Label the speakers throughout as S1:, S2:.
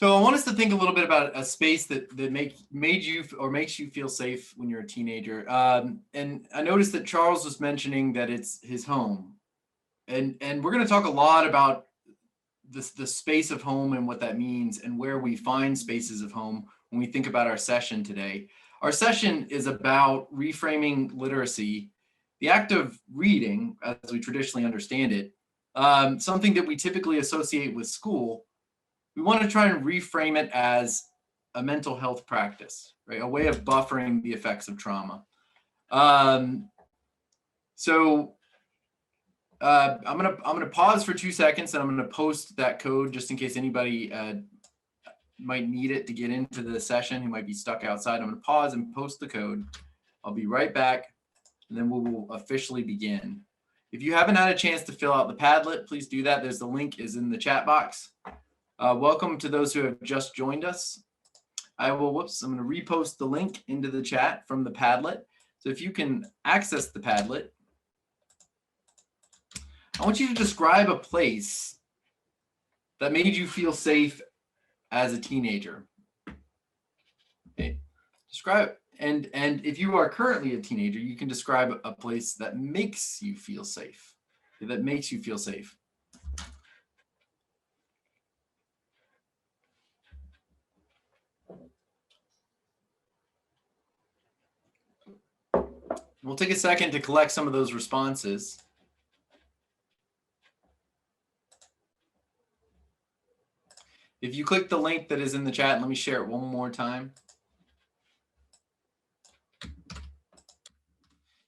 S1: So I want us to think a little bit about a space that made you or makes you feel safe when you're a teenager. And I noticed that Charles was mentioning that it's his home, and we're going to talk a lot about the space of home and what that means and where we find spaces of home when we think about our session today. Our session is about reframing literacy, the act of reading as we traditionally understand it, something that we typically associate with school. We want to try and reframe it as a mental health practice, right? A way of buffering the effects of trauma. So I'm gonna pause for 2 seconds, and I'm gonna post that code just in case anybody might need it to get into the session who might be stuck outside. I'm gonna pause and post the code. I'll be right back, and then we will officially begin. If you haven't had a chance to fill out the Padlet, please do that. The link is in the chat box. Welcome to those who have just joined us. I'm going to repost the link into the chat from the Padlet. So if you can access the Padlet, I want you to describe a place that made you feel safe as a teenager. Okay, describe, and if you are currently a teenager, you can describe a place that makes you feel safe, that makes you feel safe. We'll take a second to collect some of those responses. If you click the link that is in the chat, let me share it one more time.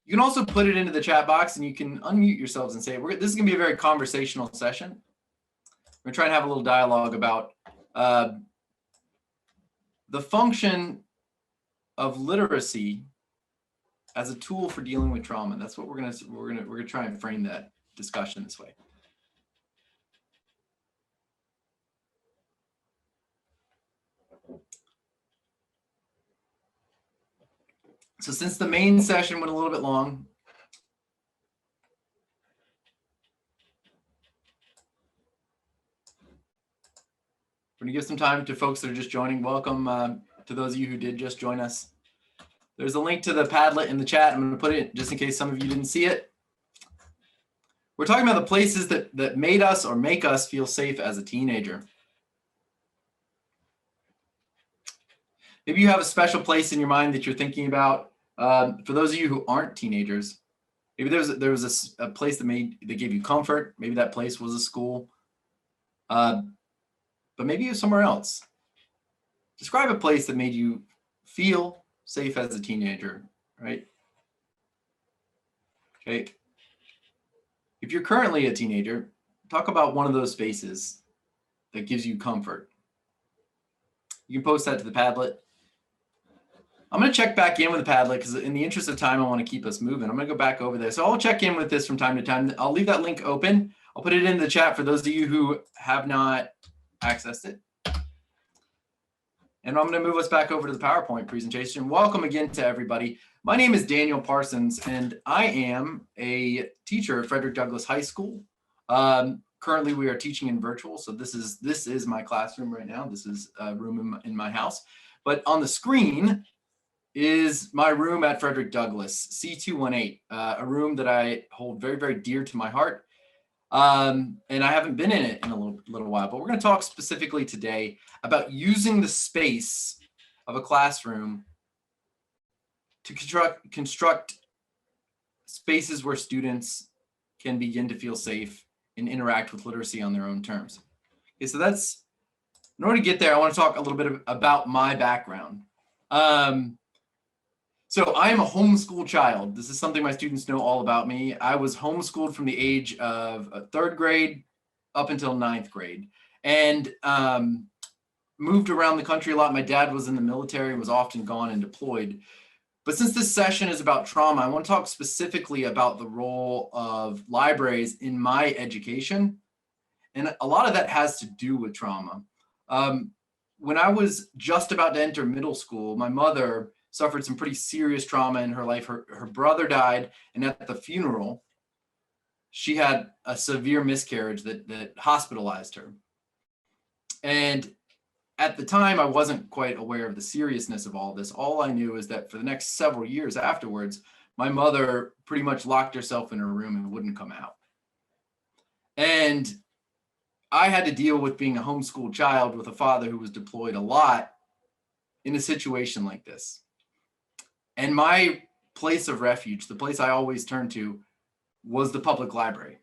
S1: You can also put it into the chat box, and you can unmute yourselves and say, this is going to be a very conversational session. We're going to try and have a little dialogue about the function of literacy as a tool for dealing with trauma. That's what we're gonna try and frame that discussion this way. So since the main session went a little bit long, we're gonna give some time to folks that are just joining. Welcome to those of you who did just join us. There's a link to the Padlet in the chat. I'm going to put it just in case some of you didn't see it. We're talking about the places that made us or make us feel safe as a teenager. Maybe you have a special place in your mind that you're thinking about. For those of you who aren't teenagers, maybe there was a place that gave you comfort. Maybe that place was a school, but maybe it was somewhere else. Describe a place that made you feel safe as a teenager, right? Okay. If you're currently a teenager, talk about one of those spaces that gives you comfort. You can post that to the Padlet. I'm going to check back in with the Padlet because in the interest of time, I want to keep us moving. I'm going to go back over there. So I'll check in with this from time to time. I'll leave that link open. I'll put it in the chat for those of you who have not accessed it. And I'm going to move us back over to the PowerPoint presentation. Welcome again to everybody. My name is Daniel Parsons, and I am a teacher at Frederick Douglass High School. Currently, we are teaching in virtual, so this is my classroom right now. This is a room in my house. But on the screen is my room at Frederick Douglass, C218, a room that I hold very, very dear to my heart. And I haven't been in it in a little while, but we're going to talk specifically today about using the space of a classroom to construct spaces where students can begin to feel safe and interact with literacy on their own terms. Okay, so in order to get there, I want to talk a little bit about my background. So I am a homeschool child. This is something my students know all about me. I was homeschooled from the age of 3rd grade up until 9th grade, and moved around the country a lot. My dad was in the military and was often gone and deployed. But since this session is about trauma, I want to talk specifically about the role of libraries in my education. And a lot of that has to do with trauma. When I was just about to enter middle school, my mother suffered some pretty serious trauma in her life. Her brother died, and at the funeral, she had a severe miscarriage that hospitalized her. And At the time, I wasn't quite aware of the seriousness of all this. All I knew is that for the next several years afterwards, my mother pretty much locked herself in her room and wouldn't come out. And I had to deal with being a homeschooled child with a father who was deployed a lot in a situation like this. And my place of refuge, the place I always turned to, was the public library.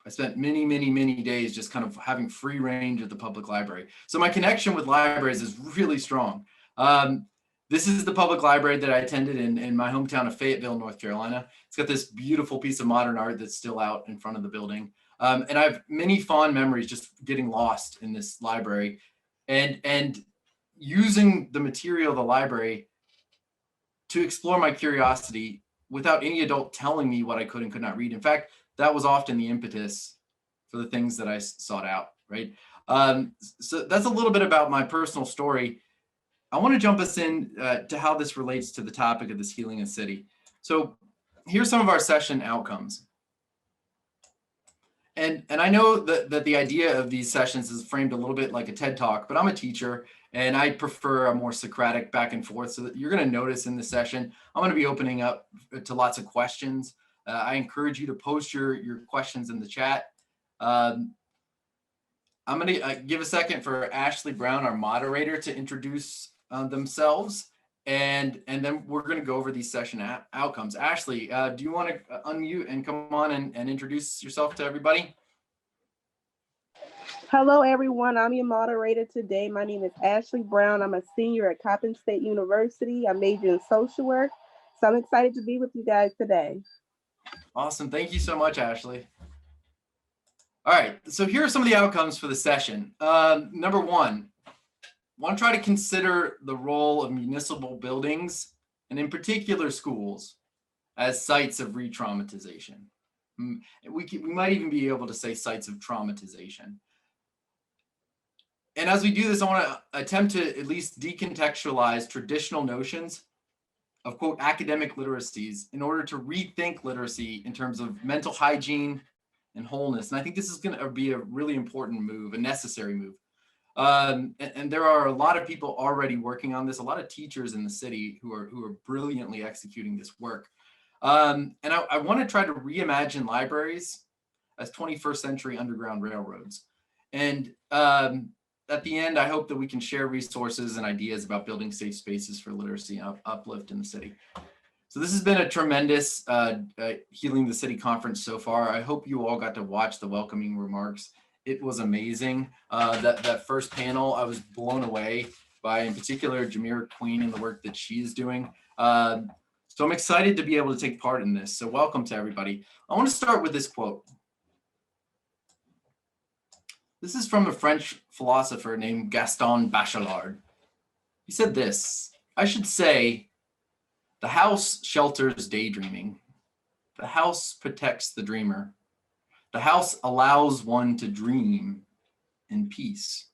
S1: I spent many, many, many days just kind of having free range at the public library. So my connection with libraries is really strong. This is the public library that I attended in my hometown of Fayetteville, North Carolina. It's got this beautiful piece of modern art that's still out in front of the building. And I have many fond memories just getting lost in this library and using the material of the library to explore my curiosity without any adult telling me what I could and could not read. In fact, that was often the impetus for the things that I sought out, right? So that's a little bit about my personal story. I want to jump us in to how this relates to the topic of this healing a city. So here's some of our session outcomes. And I know that the idea of these sessions is framed a little bit like a TED Talk, but I'm a teacher and I prefer a more Socratic back and forth. So that you're going to notice in this session, I'm going to be opening up to lots of questions. I encourage you to post your questions in the chat. I'm going to give a second for Ashley Brown, our moderator, to introduce themselves. And then we're going to go over these session outcomes. Ashley, do you want to unmute and come on and introduce yourself to everybody?
S2: Hello, everyone. I'm your moderator today. My name is Ashley Brown. I'm a senior at Coppin State University. I major in social work. So I'm excited to be with you guys today.
S1: Awesome. Thank you so much, Ashley. All right. So here are some of the outcomes for the session. Number one, I want to try to consider the role of municipal buildings, and in particular schools, as sites of re-traumatization. We might even be able to say sites of traumatization. And as we do this, I want to attempt to at least decontextualize traditional notions of, quote, academic literacies in order to rethink literacy in terms of mental hygiene and wholeness. And I think this is going to be a really important move, a necessary move. And there are a lot of people already working on this, a lot of teachers in the city who are brilliantly executing this work. And I want to try to reimagine libraries as 21st century underground railroads. And at the end, I hope that we can share resources and ideas about building safe spaces for literacy and uplift in the city. So this has been a tremendous Healing the City conference so far. I hope you all got to watch the welcoming remarks. It was amazing. That first panel, I was blown away by, in particular, Jamira Queen and the work that she is doing. So I'm excited to be able to take part in this. So welcome to everybody. I want to start with this quote. This is from a French philosopher named Gaston Bachelard. He said this: I should say, the house shelters daydreaming. The house protects the dreamer. The house allows one to dream in peace.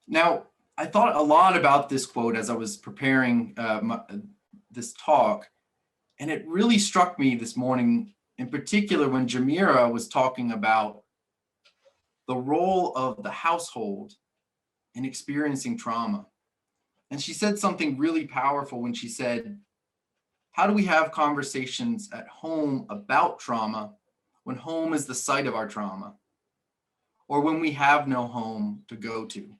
S1: Now, I thought a lot about this quote as I was preparing this talk, and it really struck me this morning, in particular when Jamira was talking about the role of the household in experiencing trauma. And she said something really powerful when she said, how do we have conversations at home about trauma when home is the site of our trauma, or when we have no home to go to?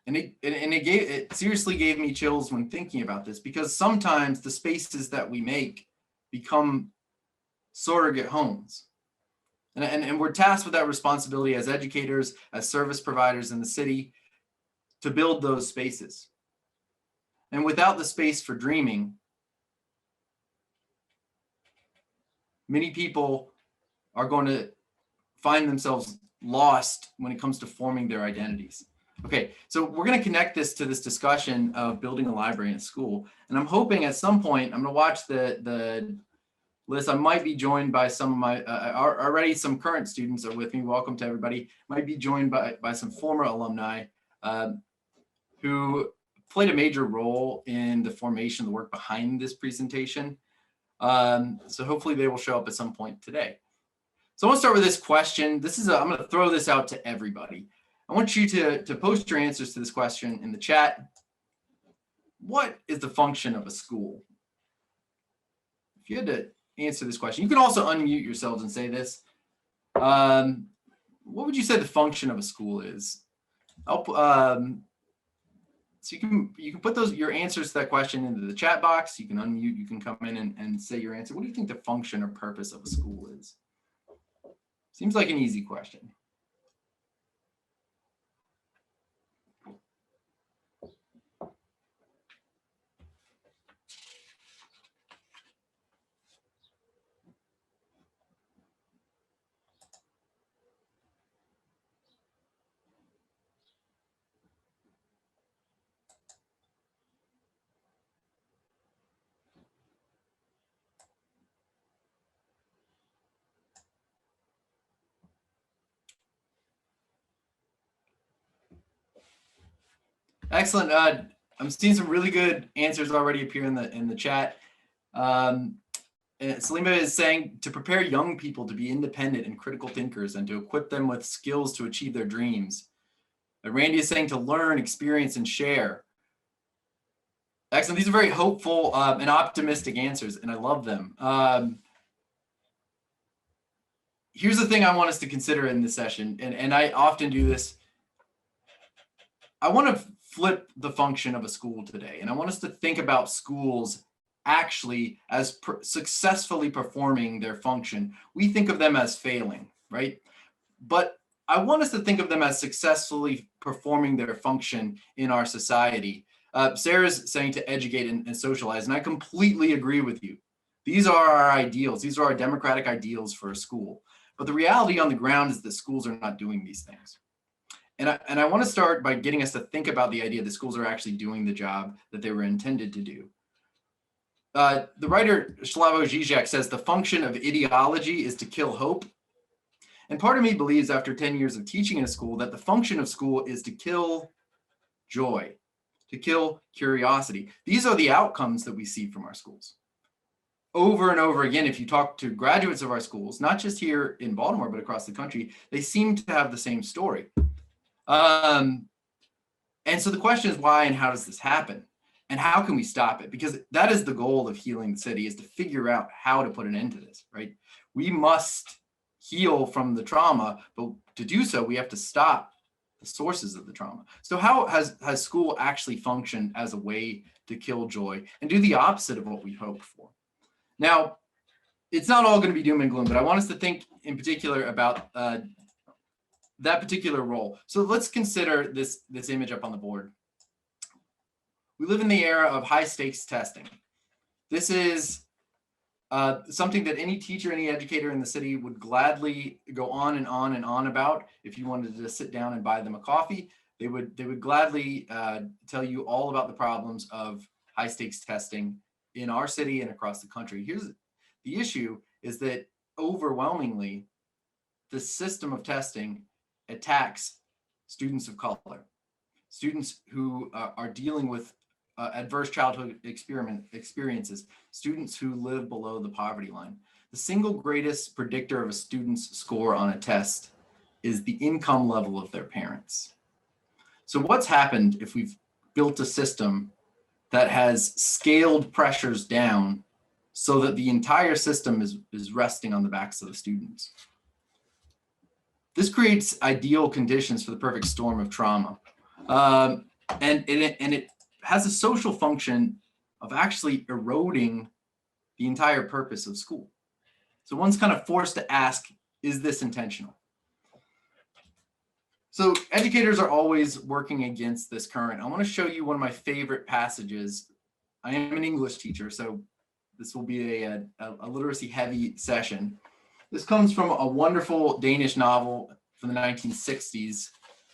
S1: And it seriously gave me chills when thinking about this, because sometimes the spaces that we make become surrogate homes. And we're tasked with that responsibility as educators, as service providers in the city, to build those spaces. And without the space for dreaming, many people are going to find themselves lost when it comes to forming their identities. Okay, so we're going to connect this to this discussion of building a library in a school. And I'm hoping at some point, I'm going to watch the list. I might be joined by some of my, already some current students are with me. Welcome to everybody. Might be joined by some former alumni who played a major role in the formation of the work behind this presentation. So hopefully they will show up at some point today. So I want to start with this question. I'm going to throw this out to everybody. I want you to post your answers to this question in the chat. What is the function of a school? If you had to answer this question, you can also unmute yourselves and say this. What would you say the function of a school is? So you can put your answers to that question into the chat box. You can unmute, you can come in and say your answer. What do you think the function or purpose of a school is? Seems like an easy question. Excellent. I'm seeing some really good answers already appear in the chat. Salima is saying to prepare young people to be independent and critical thinkers and to equip them with skills to achieve their dreams. Randy is saying to learn, experience, and share. Excellent. These are very hopeful and optimistic answers, and I love them. Here's the thing I want us to consider in this session, and I often do this. I want to flip the function of a school today, and I want us to think about schools actually as successfully performing their function. We think of them as failing, right? But I want us to think of them as successfully performing their function in our society. Sarah's saying to educate and socialize, and I completely agree with you. These are our ideals. These are our democratic ideals for a school. But the reality on the ground is that schools are not doing these things. And I want to start by getting us to think about the idea that schools are actually doing the job that they were intended to do. The writer Slavoj Žižek says the function of ideology is to kill hope. And part of me believes after 10 years of teaching in a school that the function of school is to kill joy, to kill curiosity. These are the outcomes that we see from our schools. Over and over again, if you talk to graduates of our schools, not just here in Baltimore, but across the country, they seem to have the same story. And so the question is why and how does this happen? And how can we stop it? Because that is the goal of healing the city, is to figure out how to put an end to this, right? We must heal from the trauma, but to do so, we have to stop the sources of the trauma. So how has school actually functioned as a way to kill joy and do the opposite of what we hoped for? Now, it's not all going to be doom and gloom, but I want us to think in particular about that particular role. So let's consider this image up on the board. We live in the era of high stakes testing. This is something that any teacher, any educator in the city would gladly go on and on and on about. If you wanted to sit down and buy them a coffee, they would gladly tell you all about the problems of high stakes testing in our city and across the country. Here's the issue, is that overwhelmingly, the system of testing attacks students of color, students who are dealing with adverse childhood experiences, students who live below the poverty line. The single greatest predictor of a student's score on a test is the income level of their parents. So what's happened if we've built a system that has scaled pressures down so that the entire system is resting on the backs of the students? This creates ideal conditions for the perfect storm of trauma. And it has a social function of actually eroding the entire purpose of school. So one's kind of forced to ask, is this intentional? So educators are always working against this current. I want to show you one of my favorite passages. I am an English teacher, so this will be a literacy heavy session. This comes from a wonderful Danish novel from the 1960s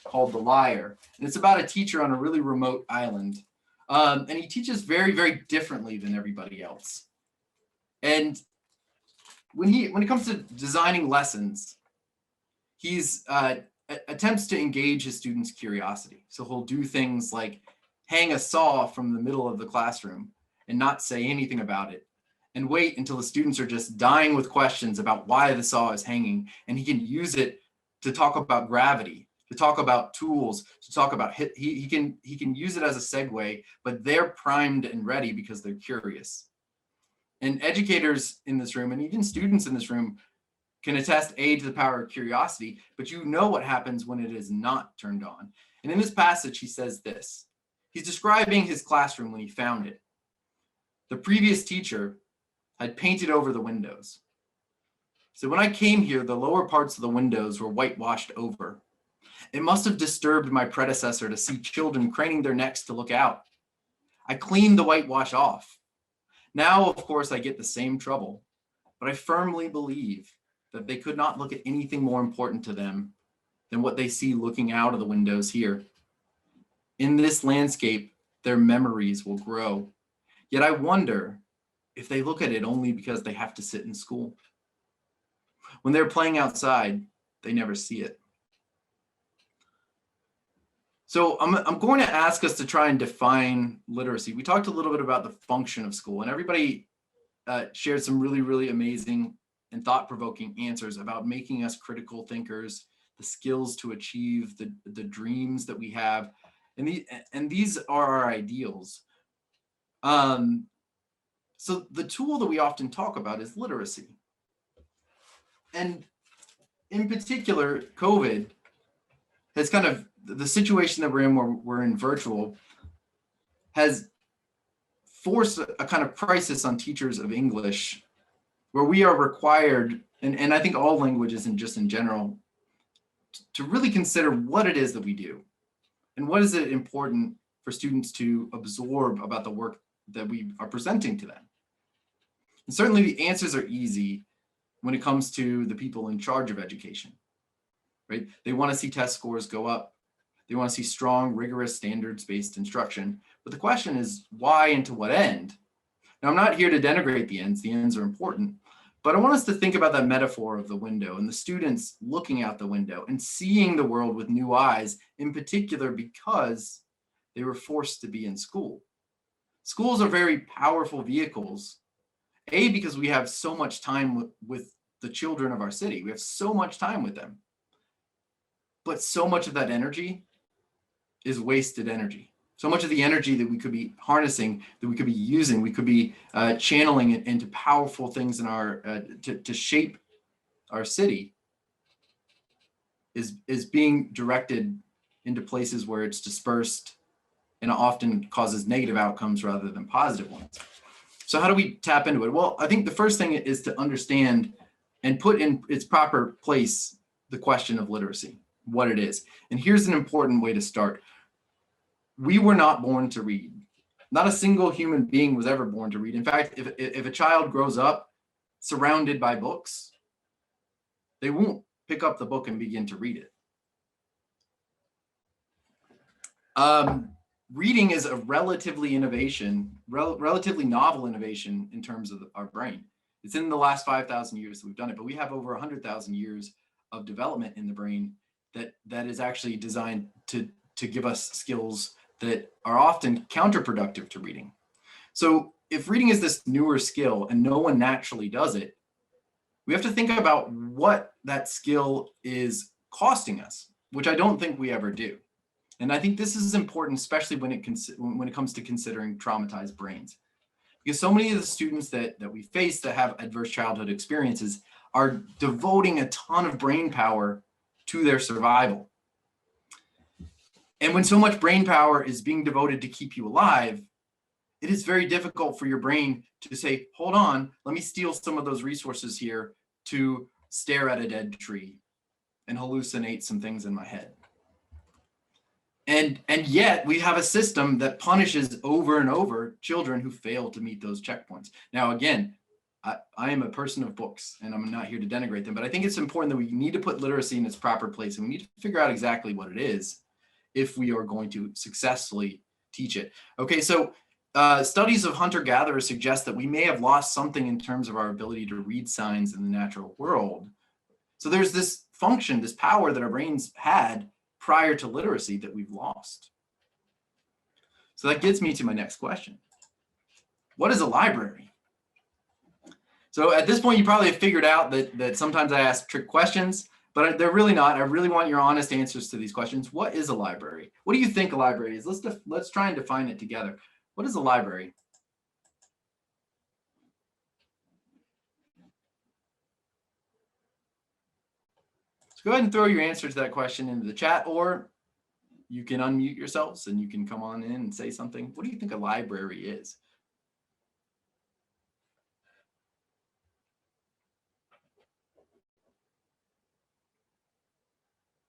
S1: called The Liar. And it's about a teacher on a really remote island. And he teaches very, very differently than everybody else. And when it comes to designing lessons, he's attempts to engage his students' curiosity. So he'll do things like hang a saw from the middle of the classroom and not say anything about it, and wait until the students are just dying with questions about why the saw is hanging, and he can use it to talk about gravity. to talk about tools, to talk about he can use it as a segue, but they're primed and ready because they're curious. And educators in this room, and even students in this room, can attest to the power of curiosity, but you know what happens when it is not turned on. And in this passage, he says this. He's describing his classroom when he found it. The previous teacher had painted over the windows. So when I came here, the lower parts of the windows were whitewashed over. It must have disturbed my predecessor to see children craning their necks to look out. I cleaned the whitewash off. Now, of course, I get the same trouble, but I firmly believe that they could not look at anything more important to them than what they see looking out of the windows here. In this landscape, their memories will grow. Yet I wonder if they look at it only because they have to sit in school. When they're playing outside, they never see it. So I'm going to ask us to try and define literacy. We talked a little bit about the function of school, and everybody shared some really, really amazing and thought-provoking answers about making us critical thinkers, the skills to achieve the dreams that we have, and these are our ideals. So the tool that we often talk about is literacy. And in particular, COVID has kind of, the situation that we're in, where we're in virtual, has forced a kind of crisis on teachers of English, where we are required, and I think all languages and just in general, to really consider what it is that we do and what is it important for students to absorb about the work that we are presenting to them. And certainly the answers are easy when it comes to the people in charge of education, right? They want to see test scores go up. They want to see strong, rigorous, standards-based instruction. But the question is, why and to what end? Now, I'm not here to denigrate the ends. The ends are important. But I want us to think about that metaphor of the window and the students looking out the window and seeing the world with new eyes, in particular because they were forced to be in school. Schools are very powerful vehicles, because we have so much time with the children of our city. We have so much time with them. But so much of that energy is wasted energy. So much of the energy that we could be harnessing, that we could be using, we could be channeling it into powerful things in our to shape our city, is being directed into places where it's dispersed and often causes negative outcomes rather than positive ones. So how do we tap into it? Well, I think the first thing is to understand and put in its proper place the question of literacy, what it is. And here's an important way to start. We were not born to read. Not a single human being was ever born to read. In fact, if a child grows up surrounded by books, they won't pick up the book and begin to read it. Reading is a relatively novel innovation in terms of our brain. It's in the last 5,000 years that we've done it, but we have over 100,000 years of development in the brain that is actually designed to give us skills that are often counterproductive to reading. So if reading is this newer skill and no one naturally does it, we have to think about what that skill is costing us, which I don't think we ever do. And I think this is important, especially when it comes to considering traumatized brains. Because so many of the students that we face that have adverse childhood experiences are devoting a ton of brain power to their survival. And when so much brain power is being devoted to keep you alive, it is very difficult for your brain to say, hold on, let me steal some of those resources here to stare at a dead tree and hallucinate some things in my head. And yet we have a system that punishes over and over children who fail to meet those checkpoints. Now, again, I am a person of books and I'm not here to denigrate them, but I think it's important that we need to put literacy in its proper place and we need to figure out exactly what it is if we are going to successfully teach it. Okay, so studies of hunter-gatherers suggest that we may have lost something in terms of our ability to read signs in the natural world. So there's this function, this power that our brains had prior to literacy that we've lost. So that gets me to my next question. What is a library? So at this point, you probably have figured out that sometimes I ask trick questions. but they're really not. I really want your honest answers to these questions. What is a library? What do you think a library is? Let's try and define it together. What is a library? So go ahead and throw your answer to that question into the chat, or you can unmute yourselves and you can come on in and say something. What do you think a library is?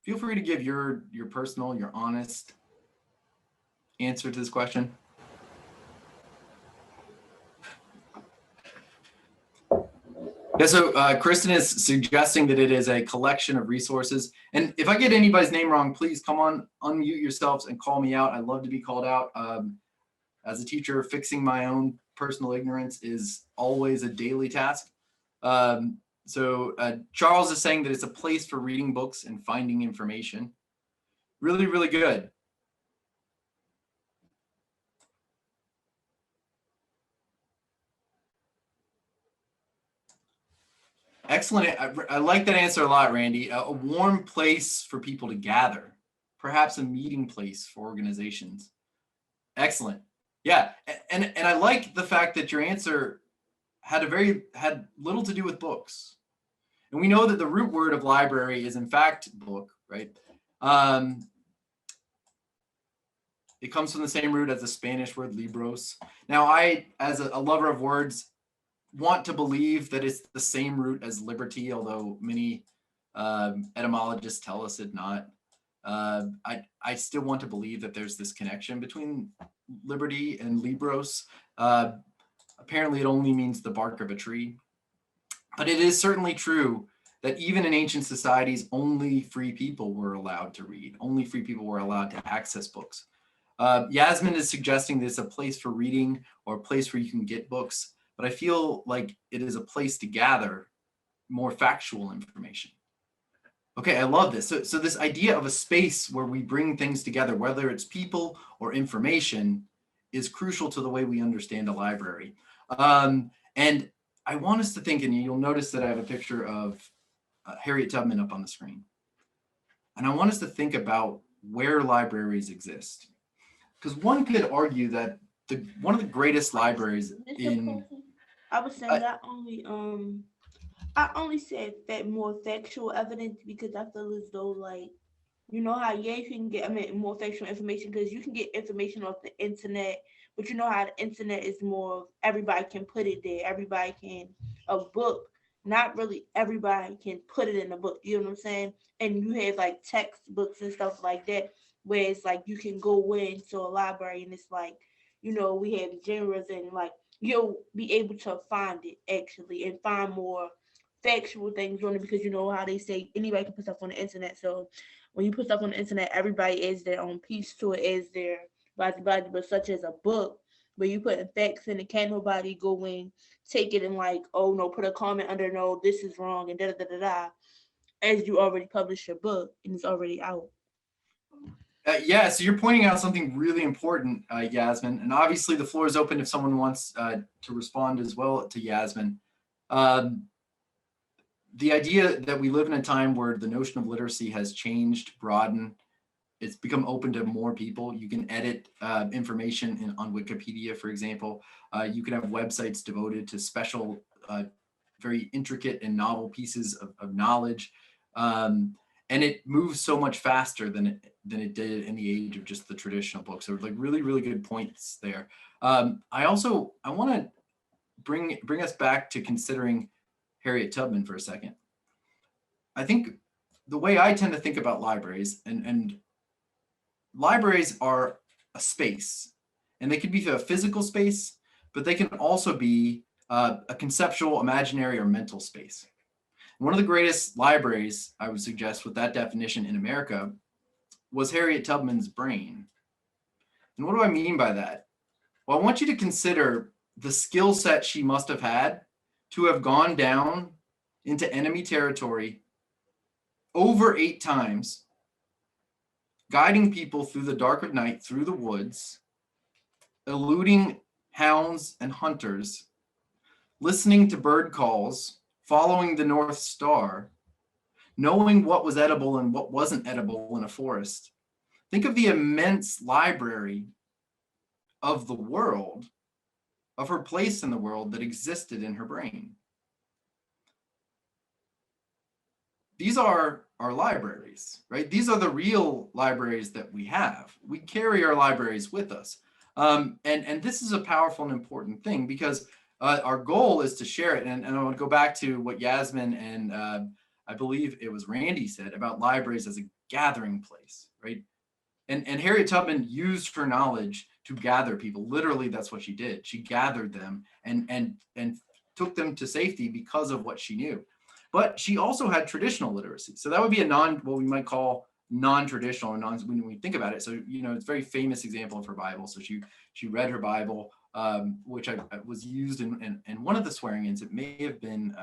S1: Feel free to give your personal, your honest answer to this question. Yeah, so Kristen is suggesting that it is a collection of resources. And if I get anybody's name wrong, please come on, unmute yourselves and call me out. I love to be called out. As a teacher, fixing my own personal ignorance is always a daily task. So Charles is saying that it's a place for reading books and finding information. Really, really good. Excellent. I like that answer a lot, Randy. A warm place for people to gather, perhaps a meeting place for organizations. Excellent. Yeah, and I like the fact that your answer had little to do with books. And we know that the root word of library is in fact book, right? It comes from the same root as the Spanish word libros. Now, I, as a lover of words, want to believe that it's the same root as liberty, although many etymologists tell us it's not. I still want to believe that there's this connection between liberty and libros. Apparently, it only means the bark of a tree. But it is certainly true that even in ancient societies, only free people were allowed to read. Only free people were allowed to access books. Yasmin is suggesting that it's a place for reading or a place where you can get books, but I feel like it is a place to gather more factual information. Okay, I love this. So this idea of a space where we bring things together, whether it's people or information, is crucial to the way we understand a library. And I want us to think, and you'll notice that I have a picture of Harriet Tubman up on the screen. And I want us to think about where libraries exist. Because one could argue that one of the greatest libraries in...
S3: I was saying I only said that more factual evidence because I feel as though, like, you know how, yeah, you can get more factual information because you can get information off the internet, but you know how the internet is more, everybody can put it there. Everybody can, a book, not really everybody can put it in a book, you know what I'm saying? And you have like textbooks and stuff like that, where it's like you can go into a library and it's like, you know, we have genres and like you'll be able to find it actually and find more factual things on it because you know how they say anybody can put stuff on the internet. So when you put stuff on the internet, everybody adds their own piece to it, as their body, but such as a book where you put facts in it, can't nobody go in, take it and like, oh no, put a comment under, no, this is wrong and da da da da, as you already published your book and it's already out.
S1: Yeah, so you're pointing out something really important, Yasmin, and obviously the floor is open if someone wants to respond as well to Yasmin. The idea that we live in a time where the notion of literacy has changed, broadened, it's become open to more people. You can edit information on Wikipedia, for example. You can have websites devoted to special, very intricate and novel pieces of knowledge. And it moves so much faster than it did in the age of just the traditional books. So like really, really good points there. I want to bring us back to considering Harriet Tubman for a second. I think the way I tend to think about libraries, and libraries are a space, and they could be a physical space, but they can also be a conceptual, imaginary, or mental space. One of the greatest libraries, I would suggest, with that definition in America was Harriet Tubman's brain. And what do I mean by that? Well, I want you to consider the skill set she must have had to have gone down into enemy territory over 8 times, guiding people through the dark of night, through the woods, eluding hounds and hunters, listening to bird calls, following the North Star, knowing what was edible and what wasn't edible in a forest. Think of the immense library of the world, of her place in the world that existed in her brain. These are our libraries, right? These are the real libraries that we have. We carry our libraries with us. And this is a powerful and important thing because our goal is to share it. And I want to go back to what Yasmin and I believe it was Randy said about libraries as a gathering place, right? And Harriet Tubman used her knowledge to gather people. Literally, that's what she did. She gathered them and took them to safety because of what she knew. But she also had traditional literacy. So that would be what we might call non-traditional or when we think about it. So, you know, it's a very famous example of her Bible. So she read her Bible, which was used in one of the swearing-ins. It may have been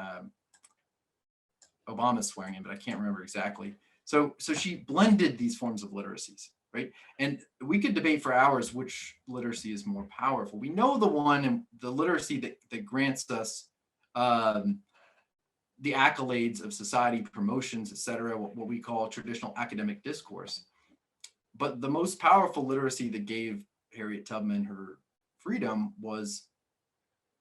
S1: Obama's swearing in, but I can't remember exactly. So she blended these forms of literacies, right? And we could debate for hours which literacy is more powerful. We know the literacy that grants us the accolades of society, promotions, et cetera, what we call traditional academic discourse. But the most powerful literacy that gave Harriet Tubman her freedom was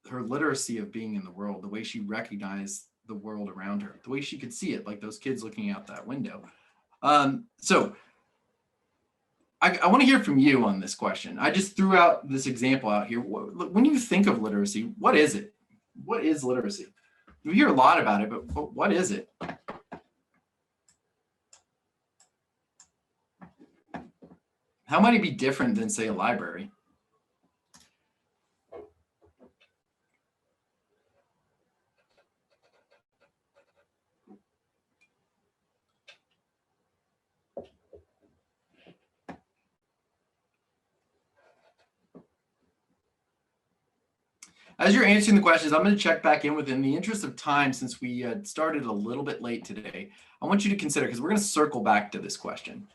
S1: her literacy of being in the world, the way she recognized the world around her, the way she could see it, like those kids looking out that window. So I want to hear from you on this question. I just threw out this example out here. When you think of literacy, what is it? What is literacy? We hear a lot about it, but what is it? How might it be different than, say, a library? As you're answering the questions, I'm going to check back in within the interest of time, since we started a little bit late today. I want you to consider, because we're going to circle back to this question.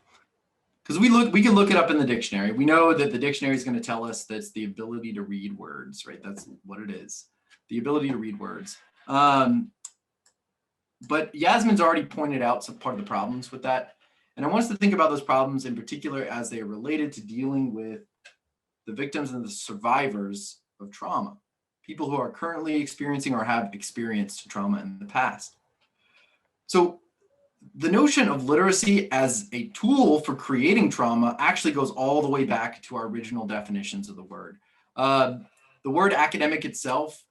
S1: Because we can look it up in the dictionary. We know that the dictionary is going to tell us that's the ability to read words, right? That's what it is, the ability to read words. But Yasmin's already pointed out some part of the problems with that. And I want us to think about those problems in particular as they are related to dealing with the victims and the survivors of trauma. People who are currently experiencing or have experienced trauma in the past. So the notion of literacy as a tool for creating trauma actually goes all the way back to our original definitions of the word. The word academic itself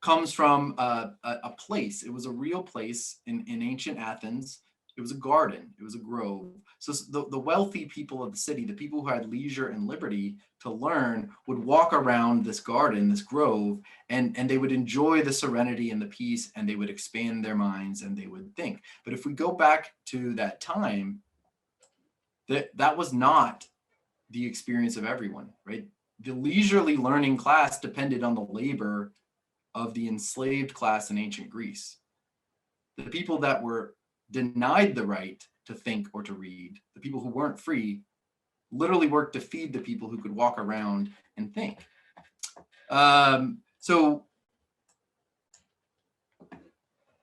S1: comes from a place. It was a real place in ancient Athens. It was a garden, it was a grove. So the wealthy people of the city, the people who had leisure and liberty to learn, would walk around this garden, this grove, and they would enjoy the serenity and the peace, and they would expand their minds and they would think. But if we go back to that time, that was not the experience of everyone, right? The leisurely learning class depended on the labor of the enslaved class in ancient Greece. The people that were denied the right to think or to read, the people who weren't free, literally worked to feed the people who could walk around and think. So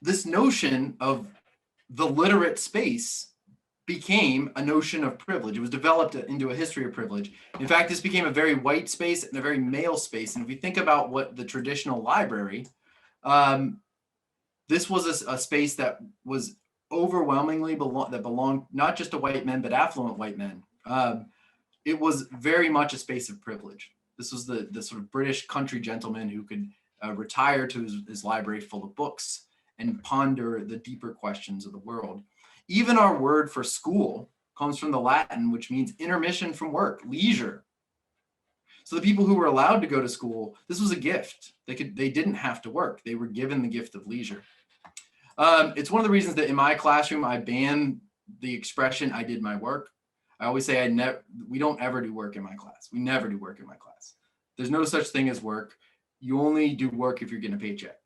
S1: this notion of the literate space became a notion of privilege. It was developed into a history of privilege. In fact, this became a very white space and a very male space. And if we think about what the traditional library, this was a space that was overwhelmingly belonged not just to white men, but affluent white men. It was very much a space of privilege. This was the sort of British country gentleman who could retire to his library full of books and ponder the deeper questions of the world. Even our word for school comes from the Latin, which means intermission from work, leisure. So the people who were allowed to go to school, this was a gift. They didn't have to work. They were given the gift of leisure. It's one of the reasons that in my classroom, I ban the expression, I did my work. I always say we don't ever do work in my class. We never do work in my class. There's no such thing as work. You only do work if you're getting a paycheck.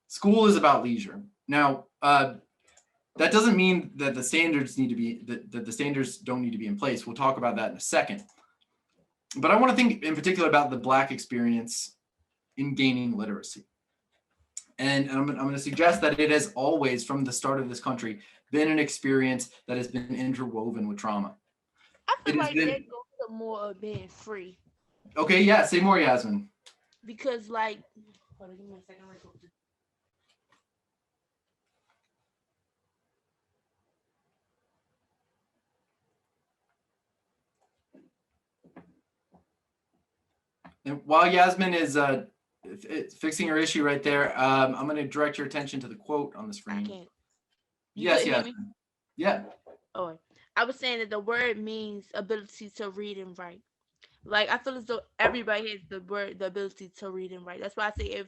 S1: School is about leisure. Now, that doesn't mean that the standards need to be, that the standards don't need to be in place. We'll talk about that in a second. But I want to think in particular about the Black experience in gaining literacy. And I'm going to suggest that it has always, from the start of this country, been an experience that has been interwoven with trauma.
S3: I
S1: It
S3: feel
S1: has
S3: like that
S1: been,
S3: goes to more of being free
S1: okay, yeah, say more, Yasmin.
S3: because, like, hold on, give me a second.
S1: And while Yasmin is fixing her issue right there, I'm going to direct your attention to the quote on the
S3: I
S1: screen.
S3: can't. You
S1: Yes,
S3: couldn't hear me?
S1: Yasmin. Yeah.
S3: Oh, I was saying that the word means ability to read and write. Like I feel as though everybody has the ability to read and write. That's why I say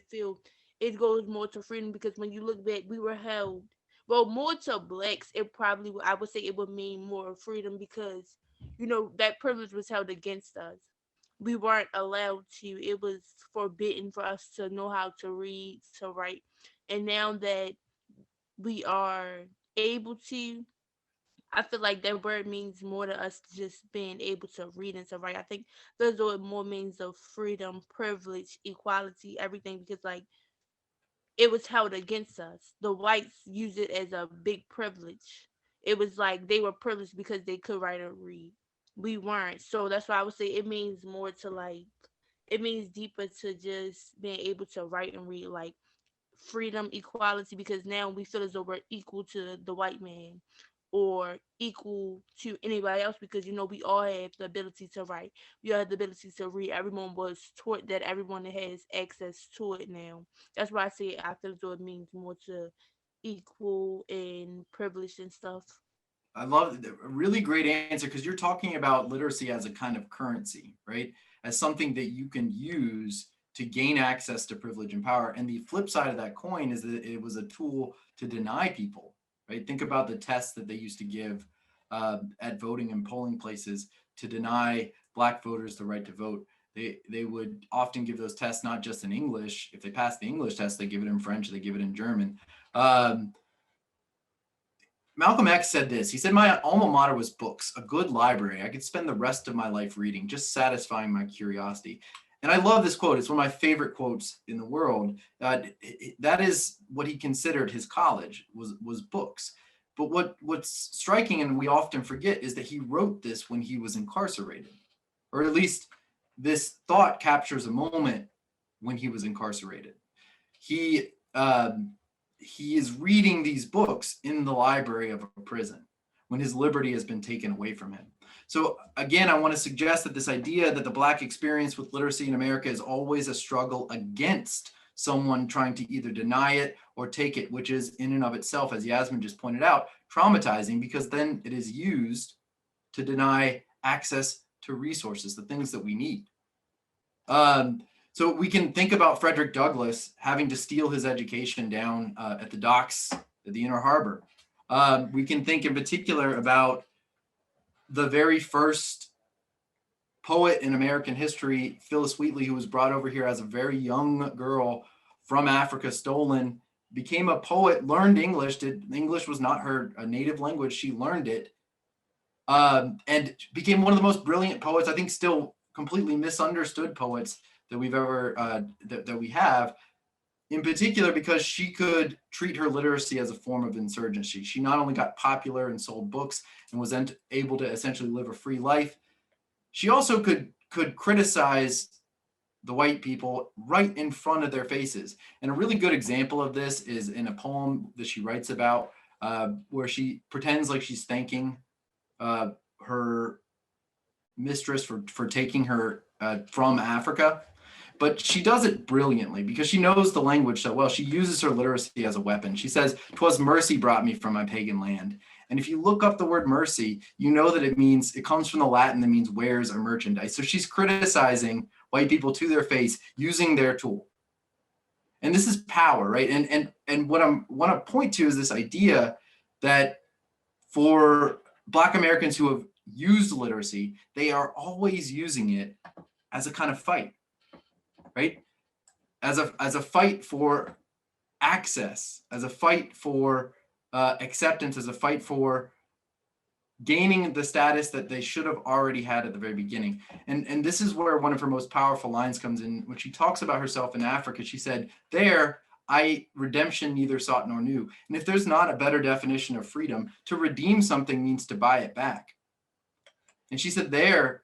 S3: it goes more to freedom because when you look back, we were held. Well, more to blacks, it probably I would say it would mean more freedom because that privilege was held against us. We weren't allowed to. It was forbidden for us to know how to read, to write, and now that we are able to, I feel like that word means more to us just being able to read and to write. I think those are more means of freedom, privilege, equality, everything because like it was held against us. The whites used it as a big privilege. It was like they were privileged because they could write or read. We weren't. So that's why I would say it means more to like it means deeper to just being able to write and read like freedom, equality, because now we feel as though we're equal to the white man or equal to anybody else because we all have the ability to write. We all have the ability to read. Everyone was taught that everyone has access to it now. That's why I say I feel as though it means more to equal and privileged and stuff.
S1: I love a really great answer because you're talking about literacy as a kind of currency, right? As something that you can use to gain access to privilege and power. And the flip side of that coin is that it was a tool to deny people, right? Think about the tests that they used to give at voting and polling places to deny Black voters the right to vote. They would often give those tests not just in English. If they passed the English test, they give it in French, they give it in German. Malcolm X said this. He said, "My alma mater was books, a good library. I could spend the rest of my life reading, just satisfying my curiosity." And I love this quote. It's one of my favorite quotes in the world. That is what he considered his college was books. But what's striking and we often forget is that he wrote this when he was incarcerated, or at least this thought captures a moment when he was incarcerated. He he is reading these books in the library of a prison when his liberty has been taken away from him. So again, I want to suggest that this idea that the Black experience with literacy in America is always a struggle against someone trying to either deny it or take it, which is in and of itself, as Yasmin just pointed out, traumatizing because then it is used to deny access to resources, the things that we need. So we can think about Frederick Douglass having to steal his education down at the docks at the Inner Harbor. We can think in particular about the very first poet in American history, Phillis Wheatley, who was brought over here as a very young girl from Africa, stolen, became a poet, learned English. English was not her native language. She learned it and became one of the most brilliant poets, I think still completely misunderstood poets that we've ever that we have, in particular because she could treat her literacy as a form of insurgency. She not only got popular and sold books and was then able to essentially live a free life, she also could criticize the white people right in front of their faces. And a really good example of this is in a poem that she writes about where she pretends like she's thanking her mistress for taking her from Africa. But she does it brilliantly because she knows the language so well. She uses her literacy as a weapon. She says, "'Twas mercy brought me from my pagan land." And if you look up the word mercy, you know that it comes from the Latin that means wares or merchandise. So she's criticizing white people to their face using their tool. And this is power, right? And what I want to point to is this idea that for Black Americans who have used literacy, they are always using it as a kind of fight, right? As a fight for access, as a fight for acceptance, as a fight for gaining the status that they should have already had at the very beginning. And this is where one of her most powerful lines comes in. When she talks about herself in Africa, she said, "There, redemption neither sought nor knew. And if there's not a better definition of freedom, to redeem something means to buy it back. And she said there,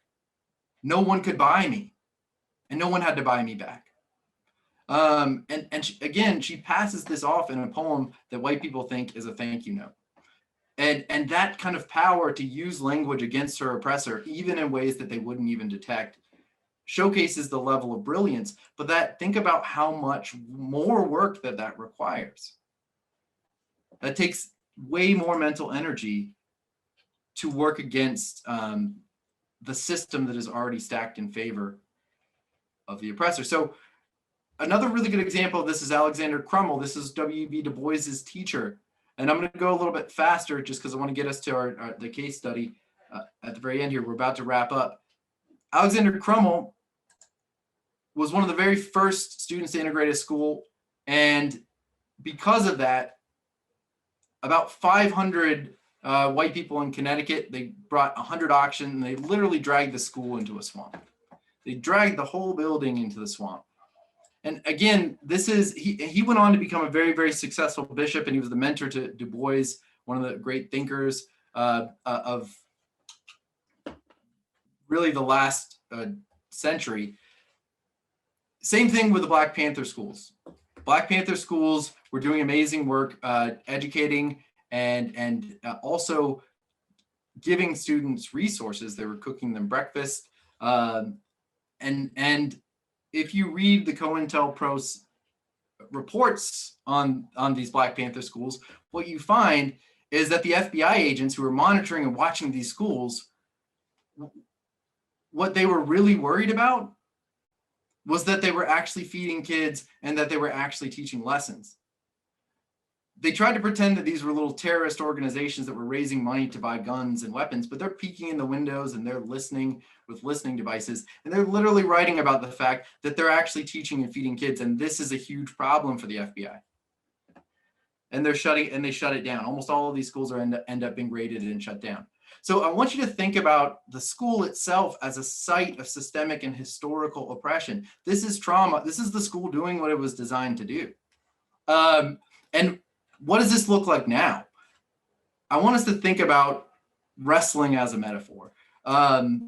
S1: no one could buy me, and no one had to buy me back. Again, she passes this off in a poem that white people think is a thank you note. And that kind of power to use language against her oppressor, even in ways that they wouldn't even detect, showcases the level of brilliance. But that, think about how much more work that requires. That takes way more mental energy to work against the system that is already stacked in favor of the oppressor. So another really good example of this is Alexander Crummell. This is W.E.B. Du Bois's teacher. And I'm going to go a little bit faster just because I want to get us to the case study at the very end here. We're about to wrap up. Alexander Crummell was one of the very first students to integrate a school. And because of that, about 500 white people in Connecticut, they brought 100 oxen, and they literally dragged the school into a swamp. They dragged the whole building into the swamp. And again, he went on to become a very, very successful bishop, and he was the mentor to Du Bois, one of the great thinkers of really the last century. Same thing with the Black Panther schools. Black Panther schools were doing amazing work, educating and also giving students resources. They were cooking them breakfast. And if you read the COINTELPRO's reports on these Black Panther schools, what you find is that the FBI agents who were monitoring and watching these schools, what they were really worried about was that they were actually feeding kids and that they were actually teaching lessons. They tried to pretend that these were little terrorist organizations that were raising money to buy guns and weapons, but they're peeking in the windows and they're listening with listening devices. And they're literally writing about the fact that they're actually teaching and feeding kids. And this is a huge problem for the FBI. And they shut it down. Almost all of these schools end up being raided and shut down. So I want you to think about the school itself as a site of systemic and historical oppression. This is trauma. This is the school doing what it was designed to do. And what does this look like now? I want us to think about wrestling as a metaphor. Those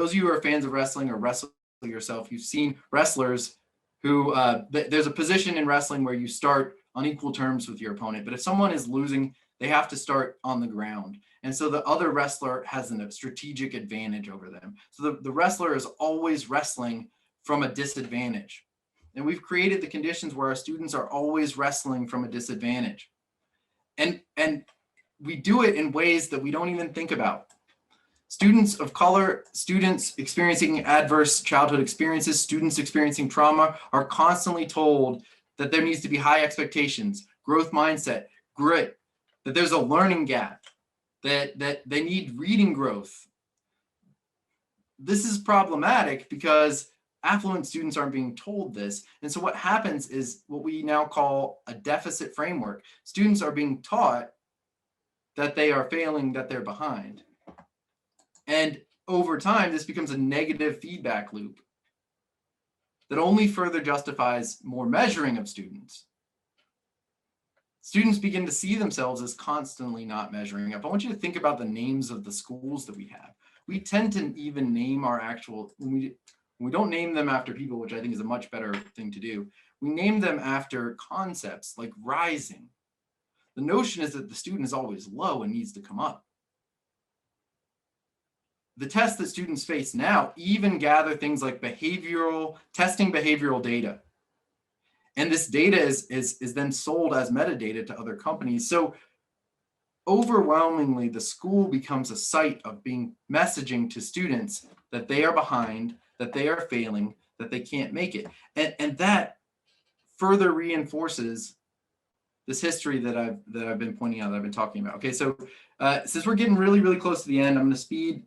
S1: of you who are fans of wrestling or wrestle yourself, you've seen wrestlers who, there's a position in wrestling where you start on equal terms with your opponent, but if someone is losing, they have to start on the ground. And so the other wrestler has a strategic advantage over them. So the wrestler is always wrestling from a disadvantage. And we've created the conditions where our students are always wrestling from a disadvantage. And we do it in ways that we don't even think about. Students of color, students experiencing adverse childhood experiences, students experiencing trauma are constantly told that there needs to be high expectations, growth mindset, grit, that there's a learning gap, that they need reading growth. This is problematic because affluent students aren't being told this. And so what happens is what we now call a deficit framework. Students are being taught that they are failing, that they're behind. And over time, this becomes a negative feedback loop that only further justifies more measuring of students. Students begin to see themselves as constantly not measuring up. I want you to think about the names of the schools that we have. We tend to even name our actual, we don't name them after people, which I think is a much better thing to do. We name them after concepts like rising. The notion is that the student is always low and needs to come up. The tests that students face now even gather things like testing behavioral data. And this data is then sold as metadata to other companies. So overwhelmingly, the school becomes a site of being messaging to students that they are behind, that they are failing, that they can't make it. And that further reinforces this history that I've been pointing out, that I've been talking about. Okay, so since we're getting really, really close to the end, I'm gonna speed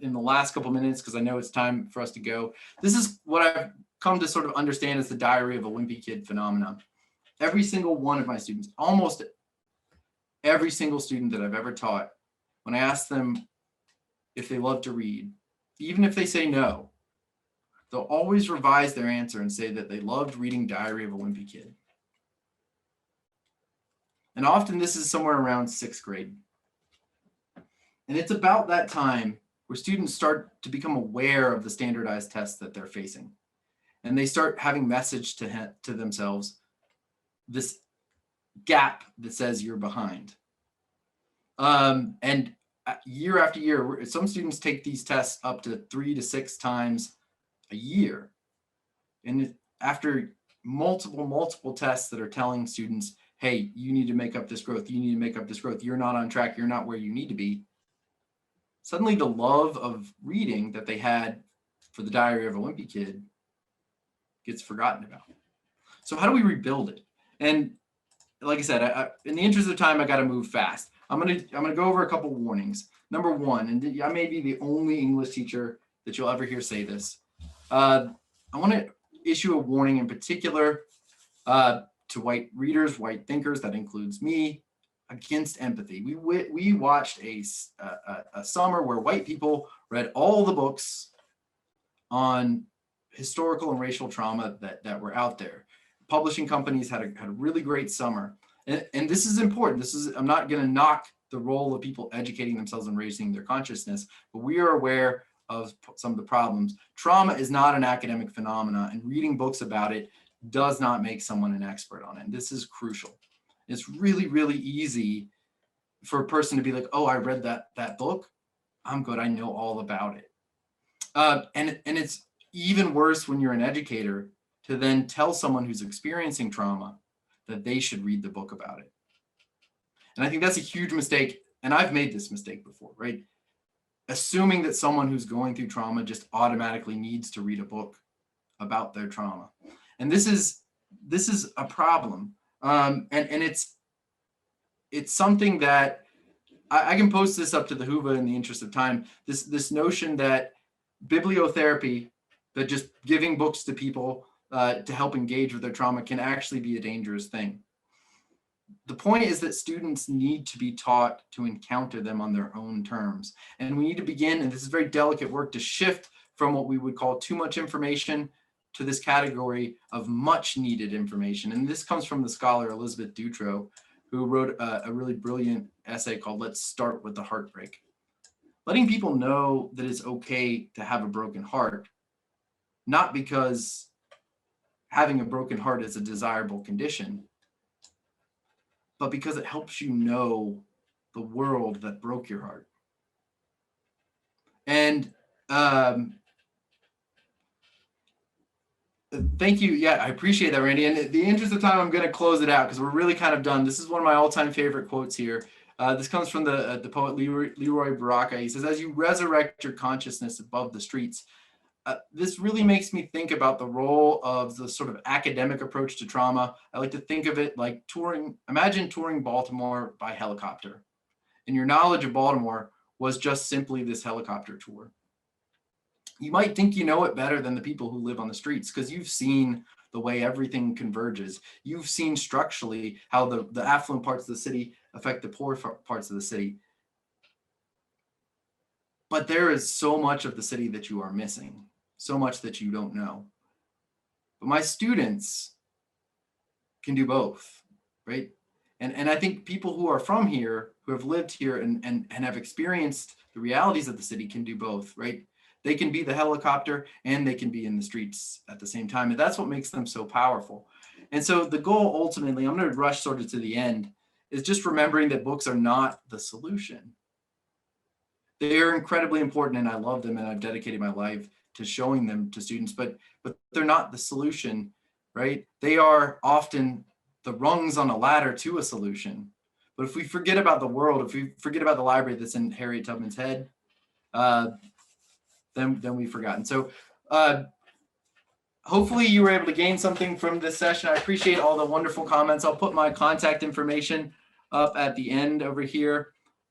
S1: in the last couple minutes because I know it's time for us to go. This is what I've come to sort of understand as the diary of a wimpy kid phenomenon. Every single one of my students, almost every single student that I've ever taught, when I ask them if they love to read, even if they say no, they'll always revise their answer and say that they loved reading Diary of a Wimpy Kid. And often this is somewhere around 6th grade. And it's about that time where students start to become aware of the standardized tests that they're facing. And they start having message to themselves, this gap that says you're behind. And year after year, some students take these tests up to 3 to 6 times a year. And after multiple tests that are telling students, hey, you need to make up this growth, you need to make up this growth, you're not on track, you're not where you need to be, suddenly the love of reading that they had for the Diary of a Wimpy Kid gets forgotten about. So how do we rebuild it? And like I said, in the interest of time, I got to move fast. I'm gonna go over a couple warnings. Number one, and I may be the only English teacher that you'll ever hear say this. I want to issue a warning in particular to white readers, white thinkers, that includes me, against empathy. We watched a summer where white people read all the books on historical and racial trauma that were out there. Publishing companies had a really great summer. And this is important. I'm not going to knock the role of people educating themselves and raising their consciousness, but we are aware of some of the problems. Trauma is not an academic phenomenon, and reading books about it does not make someone an expert on it. And this is crucial. It's really, really easy for a person to be like, oh, I read that book. I'm good. I know all about it. And it's even worse when you're an educator to then tell someone who's experiencing trauma that they should read the book about it. And I think that's a huge mistake. And I've made this mistake before, right? Assuming that someone who's going through trauma just automatically needs to read a book about their trauma. And this is a problem. And it's something that I can post this up to the Whova in the interest of time. This notion that bibliotherapy, that just giving books to people to help engage with their trauma, can actually be a dangerous thing. The point is that students need to be taught to encounter them on their own terms. And we need to begin, and this is very delicate work, to shift from what we would call too much information to this category of much needed information. And this comes from the scholar Elizabeth Dutro, who wrote a really brilliant essay called Let's Start with the Heartbreak. Letting people know that it's okay to have a broken heart, not because having a broken heart is a desirable condition, but because it helps you know the world that broke your heart. And thank you. Yeah, I appreciate that, Randy. And in the interest of time, I'm going to close it out because we're really kind of done. This is one of my all-time favorite quotes here. This comes from the poet Leroy Baraka. He says, as you resurrect your consciousness above the streets, this really makes me think about the role of the sort of academic approach to trauma. I like to think of it like touring. Imagine touring Baltimore by helicopter, and your knowledge of Baltimore was just simply this helicopter tour. You might think you know it better than the people who live on the streets because you've seen the way everything converges. You've seen structurally how the affluent parts of the city affect the poor parts of the city. But there is so much of the city that you are missing, so much that you don't know. But my students can do both, right? And I think people who are from here, who have lived here and have experienced the realities of the city can do both, right? They can be the helicopter and they can be in the streets at the same time. And that's what makes them so powerful. And so the goal ultimately, I'm going to rush sort of to the end, is just remembering that books are not the solution. They are incredibly important and I love them and I've dedicated my life to showing them to students, but they're not the solution, right? They are often the rungs on a ladder to a solution. But if we forget about the world, if we forget about the library that's in Harriet Tubman's head, then we've forgotten. So hopefully you were able to gain something from this session. I appreciate all the wonderful comments. I'll put my contact information up at the end over here.